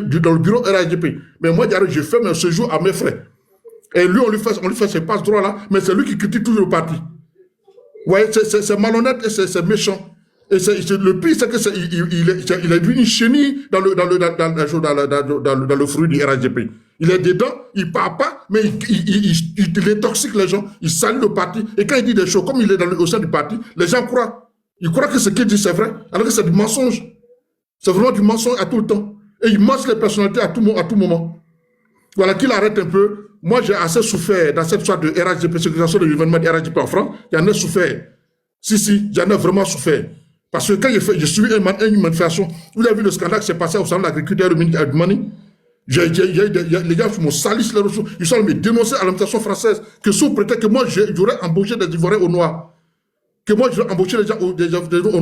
dans le bureau RADP. Mais moi, je fais mon séjour à mes frais. Et lui, on lui fait ses passe-droits là, mais c'est lui qui critique toujours le parti. Vous voyez, c'est malhonnête et c'est méchant. Et le pire, c'est qu'il a vu une chenille dans le fruit du RADP. Il est dedans, il ne parle pas, mais il est toxique les gens, il salue le parti. Et quand il dit des choses, comme il est au sein du parti, les gens croient. Ils croient que ce qu'il dit c'est vrai, alors que c'est du mensonge. C'est vraiment du mensonge à tout le temps. Et il mange les personnalités à tout moment. Voilà, qu'il arrête un peu. Moi, j'ai assez souffert dans cette sorte de RADP, sécurisation de l'événement de RADP en France. J'en ai souffert. Si, j'en ai vraiment souffert. Parce que quand je suis une manifestation, vous avez vu le scandale qui s'est passé au salon de l'agriculture de Mani. Les gars m'ont sali les ressources. Ils sont me dénoncer à l'administration française que sous prétexte que moi, j'aurais embauché des Ivoiriens au noir. Que moi, j'aurais embauché des gens au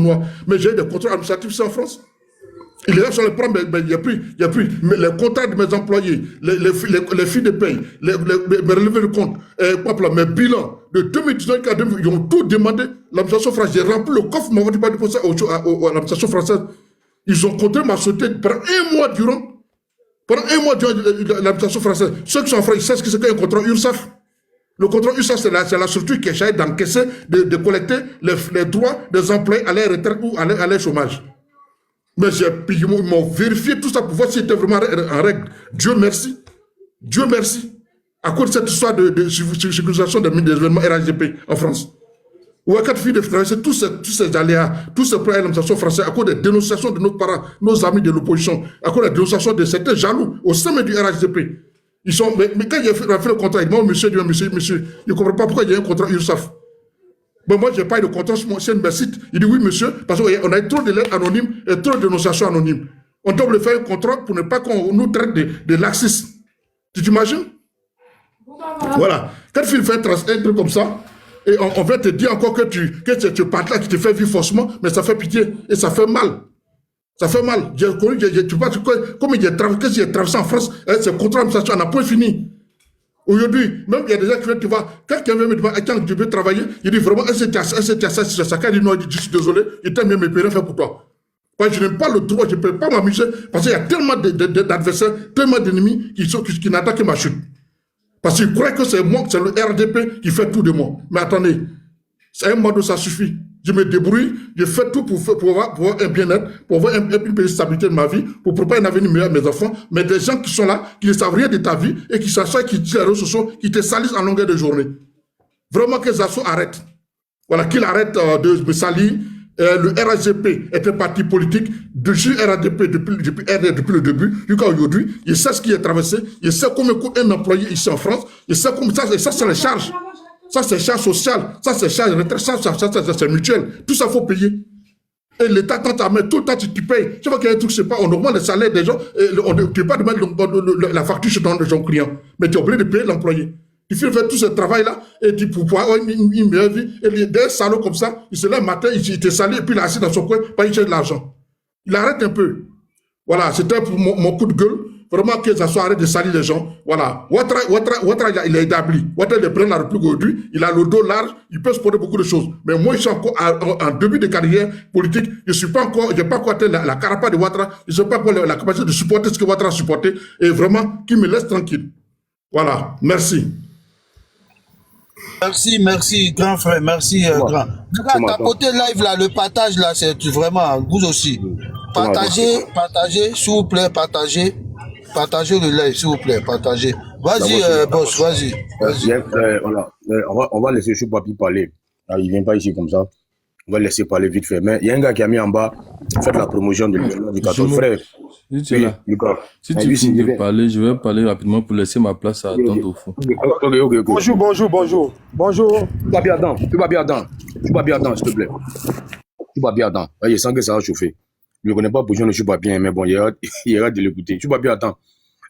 noir. Mais j'ai eu des contrôles administratifs ici en France. Il est là sur le plan, mais il n'y a plus. Mais les contrats de mes employés, les filles de paye, mes relevés de compte, mes bilans de 2019 à 2020, ils ont tout demandé. L'administration française, j'ai rempli le coffre, m'ont dit pas de poser à l'administration française. Ils ont compté ma société pendant un mois durant. Pendant un mois durant l'administration française. Ceux qui sont en France, ils savent ce que c'est qu'un contrat URSSAF. Le contrat URSSAF, c'est la structure qui essaie d'encaisser, de collecter les droits des employés à leur retraite ou à leur chômage. Mais ils m'ont vérifié tout ça pour voir si c'était vraiment en règle. Dieu merci. Dieu merci. À cause de cette histoire de sécurisation des événements RAGP en France. Où à quatre filles de traverser tous ces aléas, tous ces problèmes de l'administration française, à cause des dénonciations de nos parents, nos amis de l'opposition, à cause des dénonciations de certains jaloux au sein du RAGP. Ils sont, mais quand il a fait le contrat, il m'a dit, monsieur, il ne comprend pas pourquoi il y a un contrat URSSAF. Bon, moi, je n'ai pas eu de contrat sur mon site. Il dit oui, monsieur, parce qu'on a trop de lettres anonymes et trop de dénonciations anonymes. On doit le faire un contrat pour ne pas qu'on nous traite de laxistes. Tu t'imagines? Voilà. Quand tu fais un truc comme ça, et on va te dire encore que tu parles là, qui te fait vivre forcément, mais ça fait pitié et ça fait mal. Ça fait mal. Tu vois, comme j'ai traversé en France, ce contrat d'administration, on n'a pas fini. Aujourd'hui, même il y a des gens qui viennent, tu vois, quelqu'un vient me demander, quand tu veux travailler, il dit vraiment, est-ce que tu as ça, quand il dit non, il dit, je suis désolé, il t'aime bien, mais il ne peut rien faire pour toi. Moi, je n'aime pas le droit, je ne peux pas m'amuser, parce qu'il y a tellement d'adversaires, tellement d'ennemis qui n'attaquent que ma chute. Parce qu'ils croient que c'est moi, c'est le RDP qui fait tout de moi. Mais attendez, c'est un mois ça suffit. Je me débrouille, je fais tout pour avoir un bien-être, pour avoir une petite stabilité de ma vie, pour préparer un avenir meilleur à mes enfants. Mais des gens qui sont là, qui ne savent rien de ta vie et qui s'assoient, qui tirent les réseaux sociaux, qui te salissent en longueur de journée. Vraiment que Zasso arrête. Voilà, qu'il arrête de me salir. Le RAGP est un parti politique. Je suis RADP depuis le début, jusqu'à aujourd'hui. Il sait ce qui est traversé. Il sait combien coûte un employé ici en France. Il sait combien ça c'est les charges. Ça, c'est charge sociale, ça, c'est charge retraite, ça, c'est mutuel. Tout ça, il faut payer. Et l'État, quand tu mets tout le temps, tu payes. Tu vois qu'il y a un truc, je sais pas, on augmente le salaire des gens, tu ne peux pas demander la facture chez ton client. Mais tu es obligé de payer l'employé. Il faut faire tout ce travail-là, et tu peux avoir une meilleure vie. Et des salauds comme ça, il se lève le matin, il te salue, et puis il est assis dans son coin, pas il cherche de l'argent. Il arrête un peu. Voilà, c'était pour mon coup de gueule. Vraiment que ça soit arrêté de salir les gens. Voilà. Ouattara, il est établi. Ouattara, il prend la République aujourd'hui. Il a le dos large. Il peut se porter beaucoup de choses. Mais moi, je suis encore en début de carrière politique. Je n'ai pas encore atteint la carapace de Ouattara. Je n'ai pas encore la capacité de supporter ce que Ouattara a supporté. Et vraiment, qu'il me laisse tranquille. Voilà. Merci. Merci, grand frère. Merci, grand. Regarde, ta côté live, là, le partage, là, c'est vraiment, vous aussi. Partagez, s'il vous plaît, partagez le live, s'il vous plaît, partagez. Vas-y, boss, vas-y. On va laisser Choupapi parler. Il ne vient pas ici comme ça. On va laisser parler vite fait. Mais il y a un gars qui a mis en bas, faites la promotion de l'éducateur. Frère, si tu finis de parler, je vais parler rapidement pour laisser ma place à Tante au fond. Ok. Bonjour. Tu vas bien attendre, s'il te plaît. Tu vas bien attendre. Je sens que ça va chauffer. Je ne connais pas position de Choupapi, mais bon, il y aura de l'écouter. Tu vas bien attendre.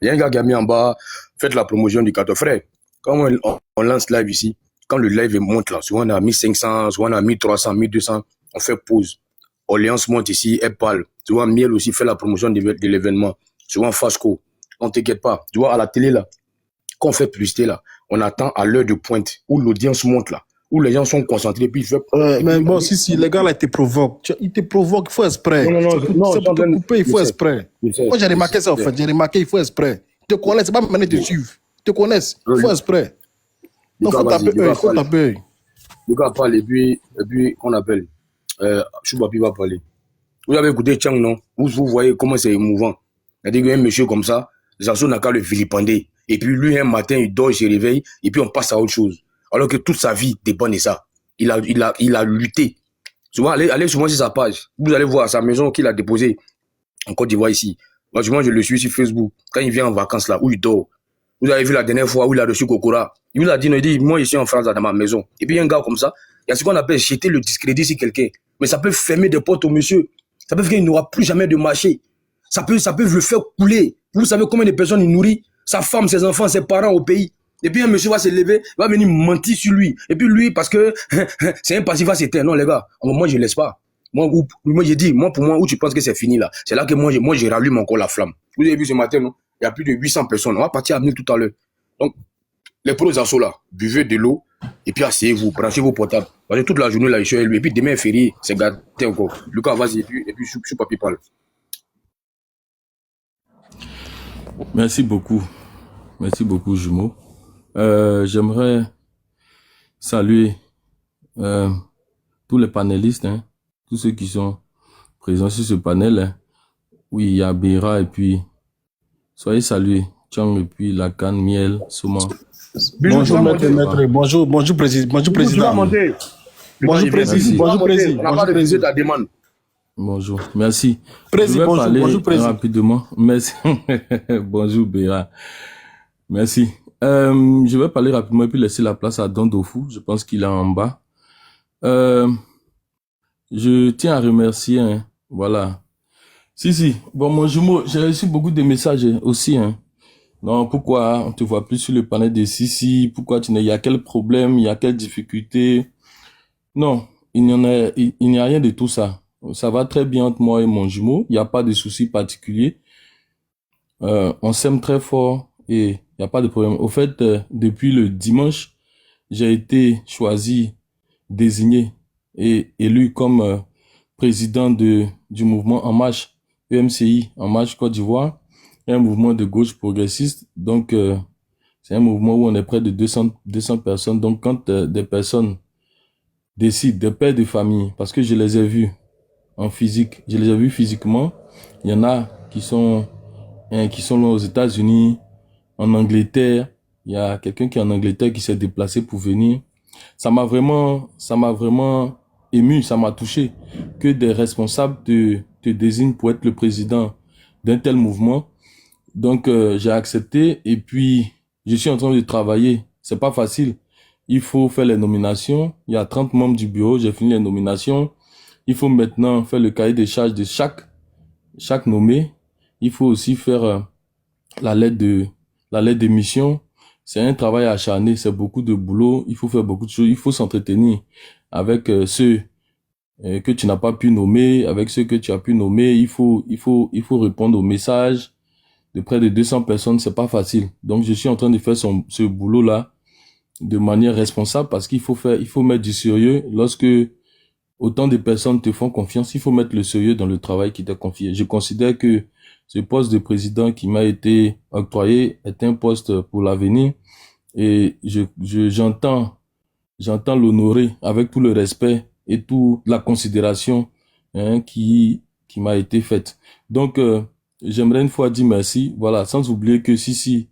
Il y a un gars qui a mis en bas, faites la promotion du 14. Frère, quand on lance live ici, quand le live monte là, souvent on a 1500, souvent on a 1300, 1200, on fait pause. Alliance monte ici, elle parle. Tu vois, Miel aussi fait la promotion de l'événement. Souvent Fasco, on t'inquiète pas. Tu vois, à la télé là, quand on fait publicité là, on attend à l'heure de pointe où l'audience monte là. où les gens sont concentrés, puis mais bon, si, les gars là, ils te provoquent. Ils te provoquent, il faut exprès. C'est pour te couper, il faut exprès. Moi, j'ai remarqué ça, en fait. J'ai remarqué, il faut exprès. Ils te connaissent, c'est pas maintenant de te suivre. Ils te connaissent, il faut exprès. Donc, il faut taper. Le gars parle, et puis qu'on appelle, Choubapi va parler. Vous avez écouté Tchang, non? Vous voyez comment c'est émouvant. C'est-à-dire qu'un monsieur comme ça, Zazo n'a qu'à le vilipender. Et puis lui, un matin, il dort, il se réveille, et puis on passe à autre chose. Alors que toute sa vie dépend de ça. Il a lutté. Souvent, allez souvent sur sa page. Vous allez voir sa maison qu'il a déposée en Côte d'Ivoire ici. Moi, je le suis sur Facebook. Quand il vient en vacances là, où il dort. Vous avez vu la dernière fois où il a reçu Kokora. Il nous a dit, moi, je suis en France, là, dans ma maison. Et puis, un gars comme ça, il y a ce qu'on appelle jeter le discrédit sur quelqu'un. Mais ça peut fermer des portes au monsieur. Ça peut faire qu'il n'aura plus jamais de marché. Ça peut le faire couler. Vous savez combien de personnes il nourrit? Sa femme, ses enfants, ses parents au pays. Et puis un monsieur va se lever, va venir mentir sur lui. Et puis lui, parce que c'est un passif, va s'éteindre. Non, les gars, moi, je ne laisse pas. Moi, j'ai dit, pour moi, où tu penses que c'est fini là? C'est là que moi, je rallume encore la flamme. Vous avez vu ce matin, non? Il y a plus de 800 personnes. On va partir à 1000 tout à l'heure. Donc, les pros assos là, buvez de l'eau, et puis asseyez-vous, branchez vos portables. Parce que toute la journée là, je suis avec lui. Et puis demain, férié, c'est gâté encore. Lucas, vas-y, et puis Choupapi parle. Merci beaucoup, jumeau. J'aimerais saluer tous les panélistes, hein, tous ceux qui sont présents sur ce panel. Hein. Oui, il y a Béra et puis soyez salués, Tchang et puis Lacan, Miel, Souma. Bonjour maître, bonjour président. Bonjour président. Bonjour président. Ta demande. Bonjour, merci. Président, bonjour président. Rapidement, merci. Bonjour Béra. Merci. Je vais parler rapidement et puis laisser la place à Dondofu. Je pense qu'il est en bas. Je tiens à remercier, hein, voilà. Si. Bon, mon jumeau, j'ai reçu beaucoup de messages aussi, hein. Non, pourquoi on te voit plus sur le panel de Sisi? Pourquoi il y a quel problème? Il y a quelle difficulté? Non, il n'y a rien de tout ça. Ça va très bien entre moi et mon jumeau. Il n'y a pas de soucis particuliers. On s'aime très fort et il n'y a pas de problème. Au fait, depuis le dimanche, j'ai été choisi, désigné et élu comme président du mouvement En Marche, EMCI, En Marche Côte d'Ivoire, un mouvement de gauche progressiste. Donc, c'est un mouvement où on est près de 200 personnes. Donc, quand des personnes décident, des pères de famille, parce que je les ai vus en physique, je les ai vus physiquement, il y en a qui sont loin aux États-Unis, en Angleterre. Il y a quelqu'un qui est en Angleterre qui s'est déplacé pour venir. Ça m'a vraiment ému, ça m'a touché que des responsables te désignent pour être le président d'un tel mouvement. Donc, j'ai accepté et puis je suis en train de travailler. C'est pas facile. Il faut faire les nominations. Il y a 30 membres du bureau. J'ai fini les nominations. Il faut maintenant faire le cahier des charges de chaque nommé. Il faut aussi faire la lettre de mission. C'est un travail acharné. C'est beaucoup de boulot. Il faut faire beaucoup de choses. Il faut s'entretenir avec ceux que tu n'as pas pu nommer, avec ceux que tu as pu nommer. Il faut répondre aux messages de près de 200 personnes. C'est pas facile. Donc, je suis en train de faire ce boulot-là de manière responsable parce qu'il faut mettre du sérieux. Lorsque autant de personnes te font confiance, il faut mettre le sérieux dans le travail qui t'est confié. Je considère que ce poste de président qui m'a été octroyé est un poste pour l'avenir et j'entends l'honorer avec tout le respect et toute la considération, hein, qui m'a été faite. Donc, j'aimerais une fois dire merci, voilà, sans oublier que Sisi,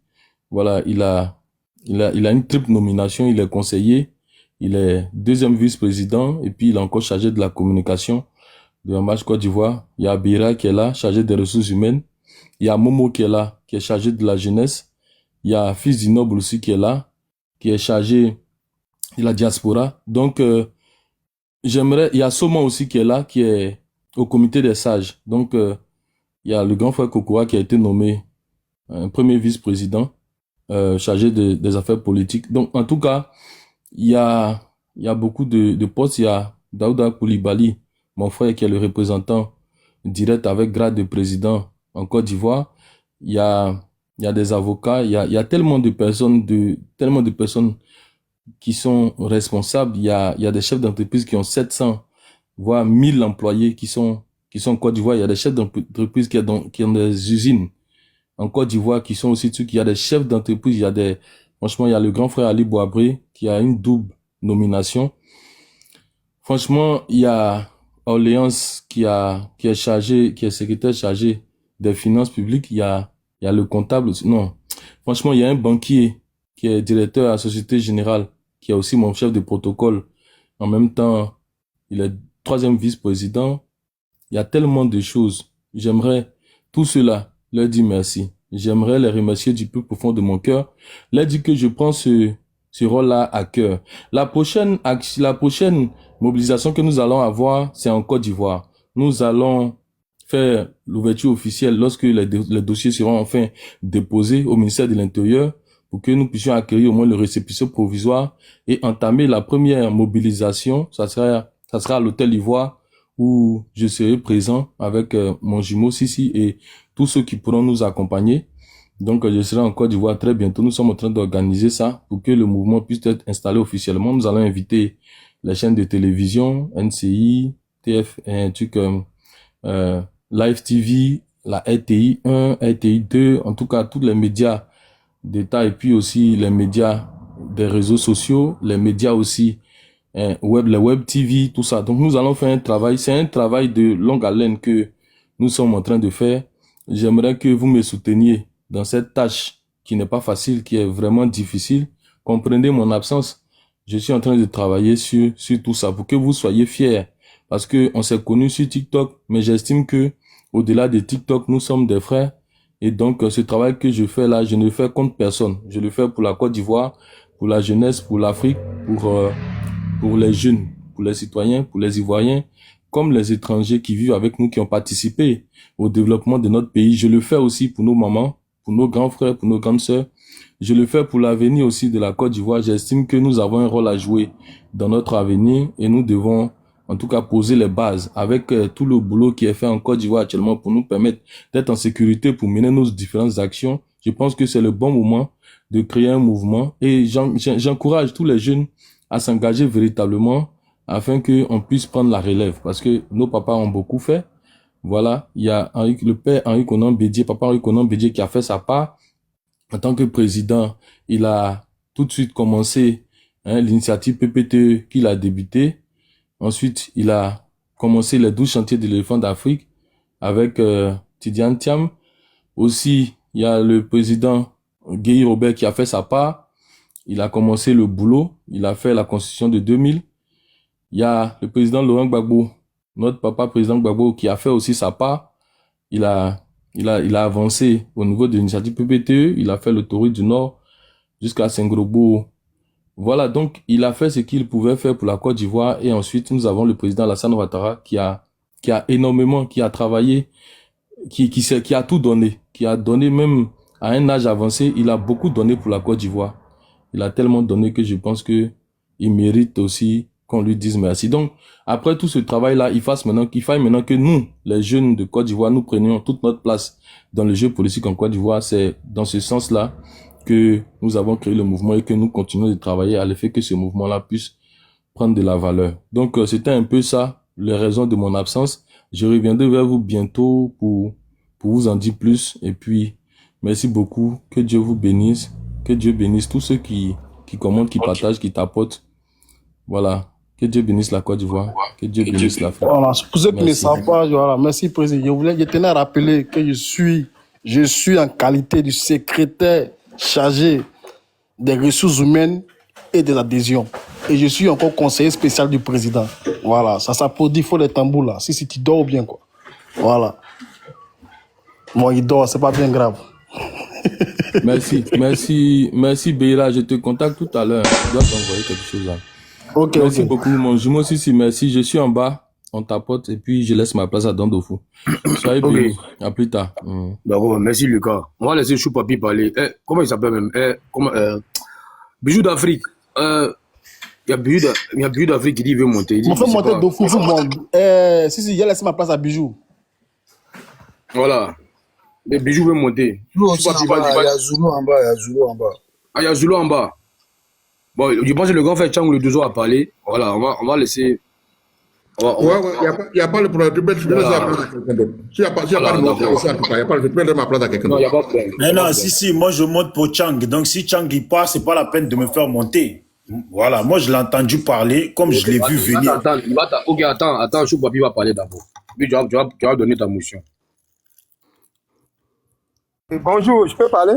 voilà, il a une triple nomination, il est conseiller, il est deuxième vice-président et puis il est encore chargé de la communication de En Marche Côte d'Ivoire. Il y a Bira qui est là, chargé des ressources humaines. Il y a Momo qui est là, qui est chargé de la jeunesse. Il y a Fils du Noble aussi qui est là, qui est chargé de la diaspora. Donc, il y a Soma aussi qui est là, qui est au comité des sages. Donc, il y a le grand frère Kokoa qui a été nommé premier vice-président, chargé des affaires politiques. Donc, en tout cas, il y a beaucoup de postes. Il y a Daouda Koulibaly, mon frère, qui est le représentant direct avec grade de président en Côte d'Ivoire. Il y a des avocats. Il y a tellement de personnes qui sont responsables. Il y a des chefs d'entreprise qui ont 700, voire 1000 employés qui sont en Côte d'Ivoire. Il y a des chefs d'entreprise qui ont des usines en Côte d'Ivoire qui sont aussi dessus. Il y a des chefs d'entreprise. Franchement, il y a le grand frère Ali Boabré qui a une double nomination. Franchement, il y a Orléans qui est secrétaire chargé des finances publiques. Il y a le comptable. Non. Franchement, il y a un banquier qui est directeur à la Société Générale, qui est aussi mon chef de protocole. En même temps, il est 3e vice-président. Il y a tellement de choses. J'aimerais tout cela leur dire merci. J'aimerais les remercier du plus profond de mon cœur. Leur dire que je prends ce rôle-là à cœur. La prochaine mobilisation que nous allons avoir, c'est en Côte d'Ivoire. Nous allons faire l'ouverture officielle lorsque les dossiers seront enfin déposés au ministère de l'Intérieur pour que nous puissions accueillir au moins le récépissé provisoire et entamer la première mobilisation. Ça sera à l'Hôtel Ivoire où je serai présent avec mon jumeau Sissi et tous ceux qui pourront nous accompagner. Donc, je serai en Côte d'Ivoire très bientôt. Nous sommes en train d'organiser ça pour que le mouvement puisse être installé officiellement. Nous allons inviter les chaînes de télévision, NCI, TF, Live TV, la RTI 1, RTI 2, en tout cas, tous les médias d'État et puis aussi les médias des réseaux sociaux, les médias aussi, les web TV, tout ça. Donc, nous allons faire un travail. C'est un travail de longue haleine que nous sommes en train de faire. J'aimerais que vous me souteniez dans cette tâche qui n'est pas facile, qui est vraiment difficile. Comprenez mon absence. Je suis en train de travailler sur tout ça pour que vous soyez fiers. Parce que on s'est connus sur TikTok, mais j'estime que au-delà de TikTok, nous sommes des frères. Et donc, ce travail que je fais là, je ne le fais contre personne. Je le fais pour la Côte d'Ivoire, pour la jeunesse, pour l'Afrique, pour les jeunes, pour les citoyens, pour les Ivoiriens, comme les étrangers qui vivent avec nous, qui ont participé au développement de notre pays. Je le fais aussi pour nos mamans, pour nos grands frères, pour nos grandes sœurs. Je le fais pour l'avenir aussi de la Côte d'Ivoire. J'estime que nous avons un rôle à jouer dans notre avenir et nous devons en tout cas poser les bases avec tout le boulot qui est fait en Côte d'Ivoire actuellement pour nous permettre d'être en sécurité pour mener nos différentes actions. Je pense que c'est le bon moment de créer un mouvement et j'encourage tous les jeunes à s'engager véritablement afin qu'on puisse prendre la relève parce que nos papas ont beaucoup fait. Voilà, il y a le père Henri Konan Bédié, papa Henri Konan Bédié qui a fait sa part. En tant que président, il a tout de suite commencé l'initiative PPTE qu'il a débuté. Ensuite, il a commencé les 12 chantiers de l'éléphant d'Afrique avec Tidiane Thiam. Aussi, il y a le président Guy Robert qui a fait sa part. Il a commencé le boulot. Il a fait la constitution de 2000. Il y a le président Laurent Gbagbo, notre papa président Gbagbo, qui a fait aussi sa part. Il a avancé au niveau de l'initiative PPTE. Il a fait l'autoroute du Nord jusqu'à Saint-Grobo. Voilà, donc il a fait ce qu'il pouvait faire pour la Côte d'Ivoire. Et ensuite, nous avons le président Alassane Ouattara qui a énormément, qui a travaillé, qui a tout donné, qui a donné même à un âge avancé. Il a beaucoup donné pour la Côte d'Ivoire. Il a tellement donné que je pense que il mérite aussi qu'on lui dise merci. Donc, après tout ce travail-là, il faille maintenant que nous, les jeunes de Côte d'Ivoire, nous prenions toute notre place dans le jeu politique en Côte d'Ivoire. C'est dans ce sens-là que nous avons créé le mouvement et que nous continuons de travailler à l'effet que ce mouvement-là puisse prendre de la valeur. Donc, c'était un peu ça, les raisons de mon absence. Je reviendrai vers vous bientôt pour vous en dire plus. Et puis, merci beaucoup. Que Dieu vous bénisse. Que Dieu bénisse tous ceux qui commentent, qui partagent, qui tapotent. Voilà. Que Dieu bénisse la Côte d'Ivoire. Que Dieu bénisse l'Afrique. Voilà. Pour ceux qui ne savent pas, voilà. Merci, Président. Je tenais à rappeler que je suis en qualité de secrétaire chargé des ressources humaines et des adhésions. Et je suis encore conseiller spécial du président. Voilà. Ça s'applaudit, il faut les tambours là. Si tu dors bien, quoi. Voilà. Bon, il dort, c'est pas bien grave. Merci, Beira. Je te contacte tout à l'heure. Je dois t'envoyer quelque chose là. Ok, merci beaucoup, mon jumeau. Si, merci. Je suis en bas, on tapote et puis je laisse ma place à Dandofou. Soyez bénis. À plus tard. D'accord, merci Lucas. On va laisser Chou Papi parler. Comment il s'appelle même Bijou d'Afrique. Il y a Bijou d'Afrique qui dit qu'il veut monter. On fait monter Dofou. Si, il a laissé ma place à Bijou. Voilà. Mais Bijou veut monter. Il y a Zulu en bas. Ah, il y a Zulu en bas. Bon, je pense que le grand frère Chang le Dozo a parlé. Voilà, on va laisser. Ouais, il n'y a pas le problème. Tu peux laisser la place à quelqu'un d'autre. S'il n'y a pas de mon frère aussi, en tout cas, il n'y a pas le problème. Tu peux laisser ma place à quelqu'un Non, il n'y a d'autre. pas de problème. Mais non, si, moi je monte pour Chang. Donc si Chang il part, c'est pas la peine de me faire monter. Voilà, moi je l'ai entendu parler, comme je l'ai vu venir. Ok, attends, Choupapi va parler d'abord. Puis tu vas donner ta motion. Bonjour, je peux parler?